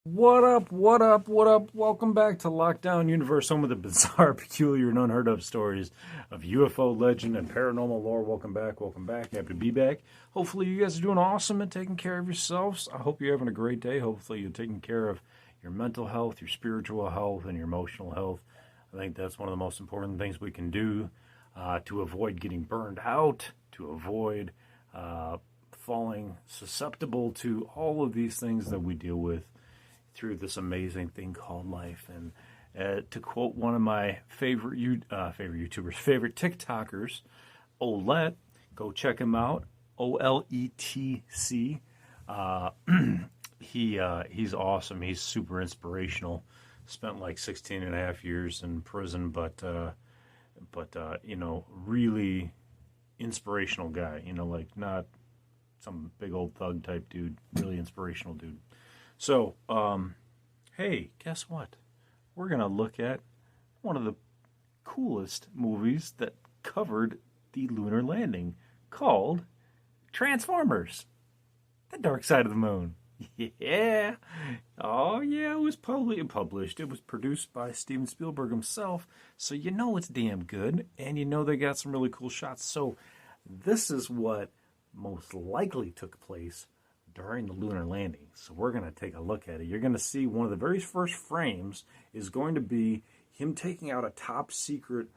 What up, what up, what up? Welcome back to Lockdown Universe, home of the bizarre, peculiar, and unheard of stories of UFO legend and paranormal lore. Welcome back, welcome back. Happy to be back. Hopefully you guys are doing awesome and taking care of yourselves. I hope you're having a great day. Hopefully you're taking care of your mental health, your spiritual health, and your emotional health. I think that's one of the most important things we can do to avoid getting burned out, to avoid falling susceptible to all of these things that we deal with through this amazing thing called life. And to quote one of my favorite YouTubers, favorite TikTokers, Olet, go check him out. OLETC. He's awesome. He's super inspirational. Spent like 16 and a half years in prison, but really inspirational guy. Like not some big old thug type dude. Really inspirational dude. So, hey, guess what? We're going to look at one of the coolest movies that covered the lunar landing called Transformers: The Dark Side of the Moon. Yeah. Oh, yeah, it was published. It was produced by Steven Spielberg himself, so you know it's damn good, and you know they got some really cool shots. So, this is what most likely took place during the lunar landing. So we're going to take a look at it. You're going to see one of the very first frames is going to be him taking out a top secret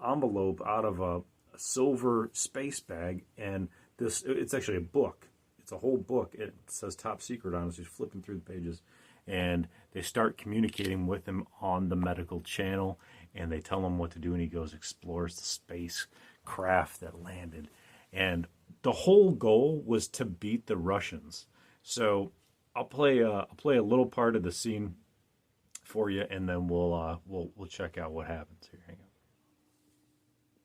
envelope out of a silver space bag. And it's actually a book. It's a whole book. It says top secret on it. So he's flipping through the pages. And they start communicating with him on the medical channel. And they tell him what to do. And he goes, explores the spacecraft that landed. And the whole goal was to beat the Russians. So I'll play a little part of the scene for you, and then we'll check out what happens here. Hang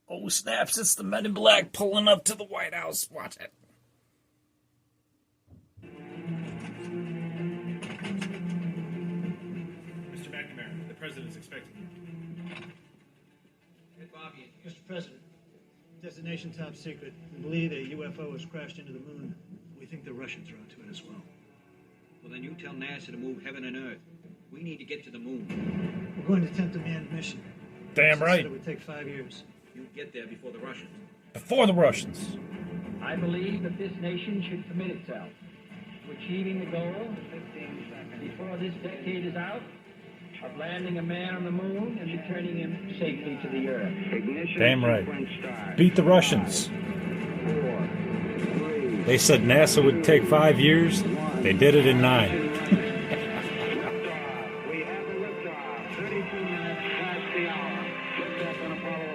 on. Oh snaps! It's the Men in Black pulling up to the White House. Watch it. Mr. McNamara, the president's expecting you. Hey, Bobby. Mr. President, destination top secret. We believe a UFO has crashed into the moon. We think the Russians are onto it as well. Well, then you tell NASA to move heaven and earth. We need to get to the moon. We're going to attempt a manned mission. Damn NASA right. said it would take 5 years. You'd get there before the Russians. Before the Russians. I believe that this nation should commit itself to achieving the goal before this decade is out of landing a man on the moon and returning him safely to the earth. Damn right. Beat the Russians. They said NASA would take 5 years. They did it in 9. We have a liftoff. 32 minutes past the hour. Liftoff on Apollo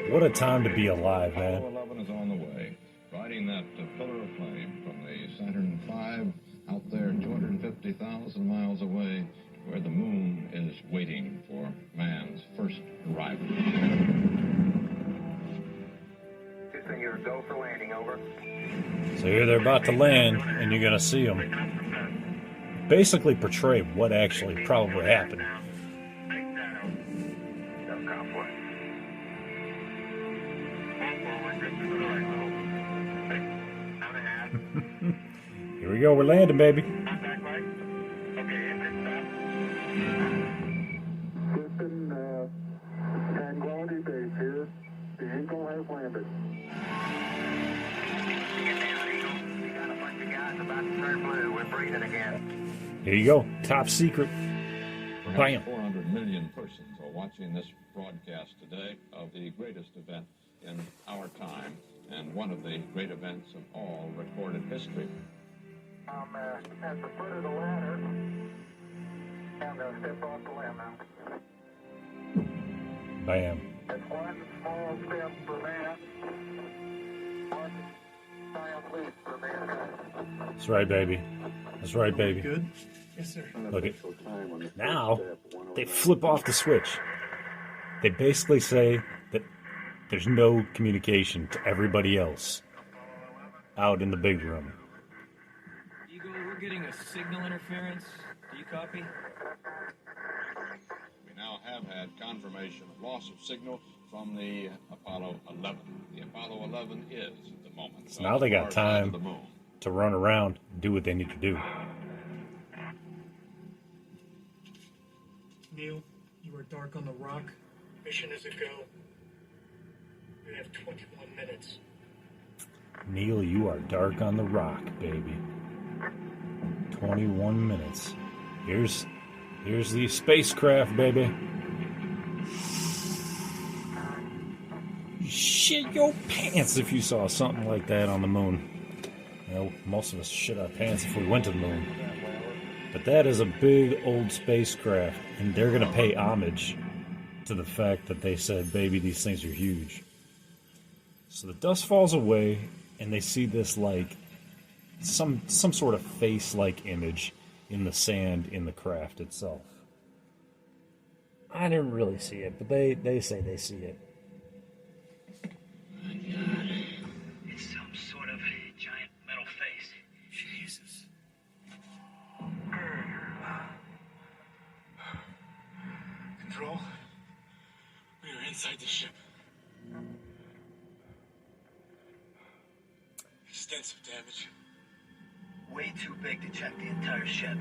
11. What a time to be alive, man. Apollo 11 is on the way, riding that pillar of flame from the Saturn V out there 250,000 miles away, where the moon is waiting for man's first arrival. Your go for landing, over. So here they're about to land, and you're going to see them basically portray what actually probably happened. Here we go, we're landing, baby. Houston, Tranquility Base here. The Eagle has landed. Here you go, top secret. Perhaps 400 million persons are watching this broadcast today of the greatest event in our time, and one of the great events of all recorded history. I'm at the foot of the ladder. I'm going to step off the ladder now. Bam. That's one small step for man, one giant leap for mankind. That's right, baby. That's right, baby. Good? Yes, sir. Look at now, they flip off the switch. They basically say that there's no communication to everybody else out in the big room. Eagle, we're getting a signal interference. Do you copy? We now have had confirmation of loss of signal from the Apollo 11. The Apollo 11 is, at the moment, So now they got far side of time the moon. to run around and do what they need to do. Neil, you are dark on the rock. Mission is a go. You have 21 minutes. Neil, you are dark on the rock, baby. 21 minutes. Here's the spacecraft, baby. You shit your pants if you saw something like that on the moon. You know, most of us shit our pants if we went to the moon. But that is a big old spacecraft, and they're going to pay homage to the fact that they said, baby, these things are huge. So the dust falls away, and they see this, like, some sort of face-like image in the sand in the craft itself. I didn't really see it, but they say they see it. It's some sort of giant metal face. Jesus. Control? We are inside the ship. Extensive damage. Way too big to check the entire ship.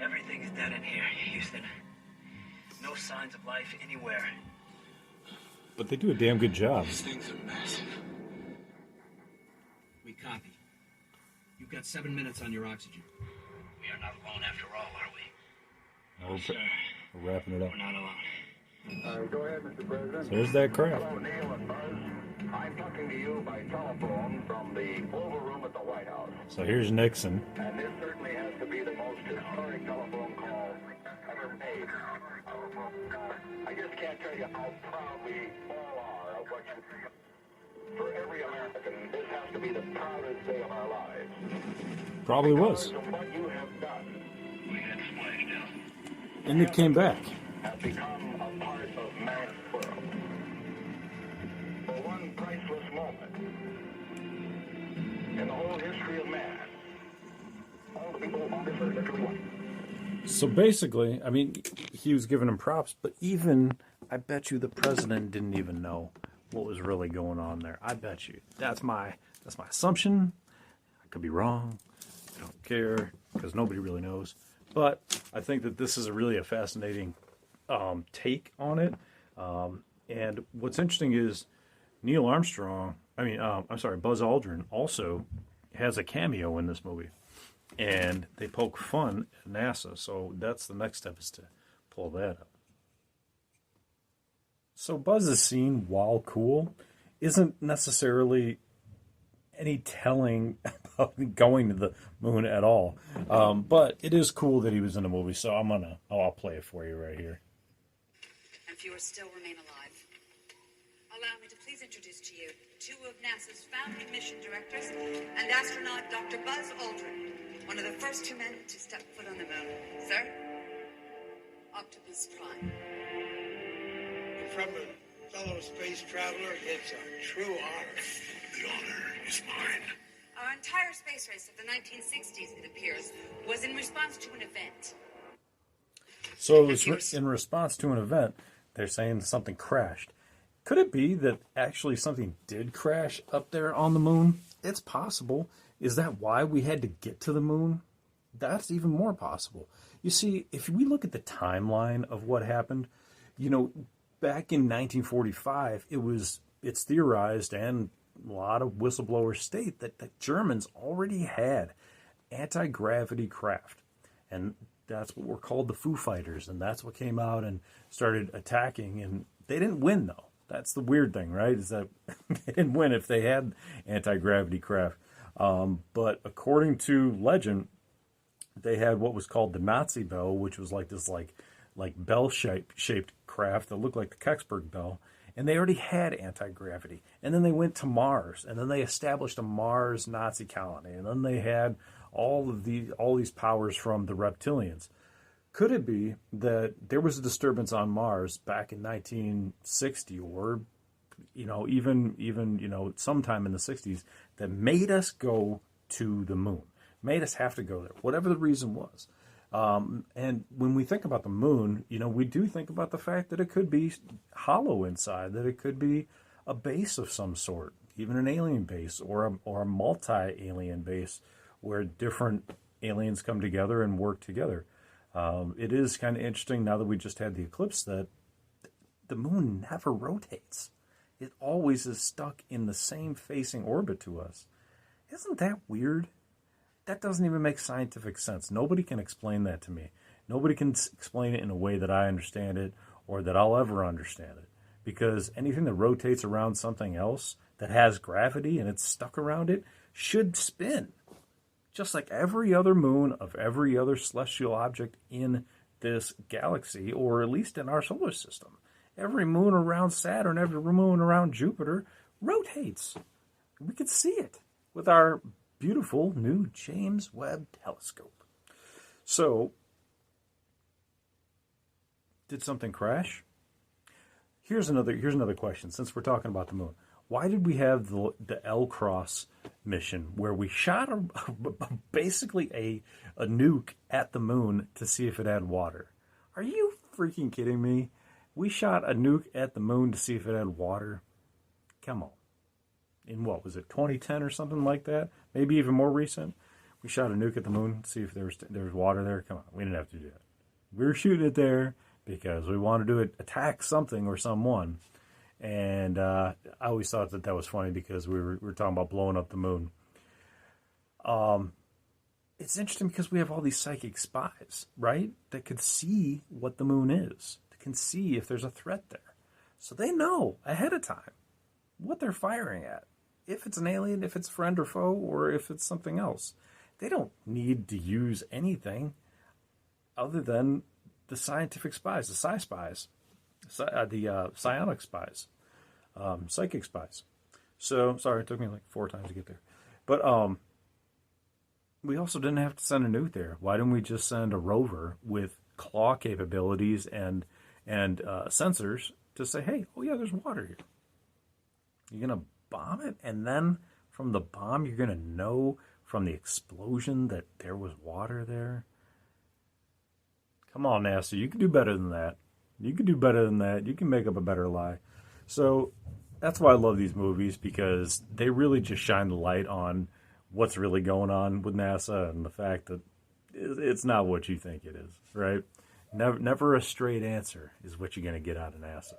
Everything is dead in here, Houston. No signs of life anywhere. But they do a damn good job. These things are massive. We copy. You've got 7 minutes on your oxygen. We are not alone after all, are we? We're wrapping it up. We're not alone. Go ahead, Mr. President. So there's that craft. Hello, Neil and Buzz. I'm talking to you by telephone from the Oval Room at the White House. So here's Nixon. And this certainly has to be the most historic telephone call ever made. I just can't tell you how proud we all are of what you... For every American, this has to be the proudest day of our lives. Probably was. Because of what you have done, We had splashed out. And it came back. have become a part of man's world. For one priceless moment in the whole history of man, all the people on this earth are truly one. So basically, I mean, he was giving him props, but even, I bet you the president didn't even know what was really going on there. I bet you. That's my assumption. I could be wrong. I don't care, because nobody really knows. But I think that this is really a fascinating take on it. And what's interesting is Neil Armstrong, Buzz Aldrin also has a cameo in this movie. And they poke fun at NASA. So that's the next step, is to pull that up. So Buzz's scene, while cool, isn't necessarily any telling about going to the moon at all. But it is cool that he was in a movie, so I'll play it for you right here. And fewer still remain alive. Allow me to please introduce to you two of NASA's founding mission directors and astronaut Dr. Buzz Aldrin, one of the first two men to step foot on the moon. Sir, Optimus Prime. From a fellow space traveler, it's a true honor. The honor is mine. Our entire space race of the 1960s, it appears, was in response to an event. So it was in response to an event. They're saying something crashed. Could it be that actually something did crash up there on the moon? It's possible. Is that why we had to get to the moon? That's even more possible. You see, if we look at the timeline of what happened, back in 1945, it's theorized, and a lot of whistleblowers state that the Germans already had anti-gravity craft. And that's what were called the Foo Fighters, and that's what came out and started attacking. And they didn't win, though. That's the weird thing, right? Is that they didn't win if they had anti-gravity craft. But according to legend, they had what was called the Nazi Bell, which was like this like bell-shaped craft that looked like the Kecksburg Bell. And they already had anti-gravity. And then they went to Mars, and then they established a Mars Nazi colony. And then they had all these powers from the reptilians. Could it be that there was a disturbance on Mars back in 1960, or even sometime in the 60s, that made us go to the moon, made us have to go there, whatever the reason was? And when we think about the moon, we do think about the fact that it could be hollow inside, that it could be a base of some sort, even an alien base or a multi-alien base where different aliens come together and work together. It is kind of interesting now that we just had the eclipse that the moon never rotates. It always is stuck in the same facing orbit to us. Isn't that weird? That doesn't even make scientific sense. Nobody can explain that to me. Nobody can explain it in a way that I understand it or that I'll ever understand it. Because anything that rotates around something else that has gravity and it's stuck around it should spin. Just like every other moon of every other celestial object in this galaxy, or at least in our solar system. Every moon around Saturn, every moon around Jupiter rotates. We can see it with our beautiful new James Webb Telescope. So, did something crash? Here's another question, since we're talking about the moon. Why did we have the L-Cross mission where we shot basically a nuke at the moon to see if it had water? Are you freaking kidding me? We shot a nuke at the moon to see if it had water? Come on. In what was it, 2010 or something like that? Maybe even more recent. We shot a nuke at the moon to see if there was water there. Come on, we didn't have to do that. We were shooting it there because we wanted to attack something or someone. And I always thought that was funny because we were talking about blowing up the moon. It's interesting because we have all these psychic spies, right? That could see what the moon is. That can see if there's a threat there. So they know ahead of time what they're firing at. If it's an alien, if it's friend or foe, or if it's something else. They don't need to use anything other than the scientific spies, the psi spies, the psionic spies, psychic spies. So, sorry, it took me like 4 times to get there. But we also didn't have to send a nuke there. Why didn't we just send a rover with claw capabilities and sensors to say, hey, oh yeah, there's water here. You're going to bomb it? And then from the bomb, you're going to know from the explosion that there was water there? Come on, NASA. You can do better than that. You can do better than that. You can make up a better lie. So that's why I love these movies, because they really just shine the light on what's really going on with NASA and the fact that it's not what you think it is, right? Never a straight answer is what you're going to get out of NASA.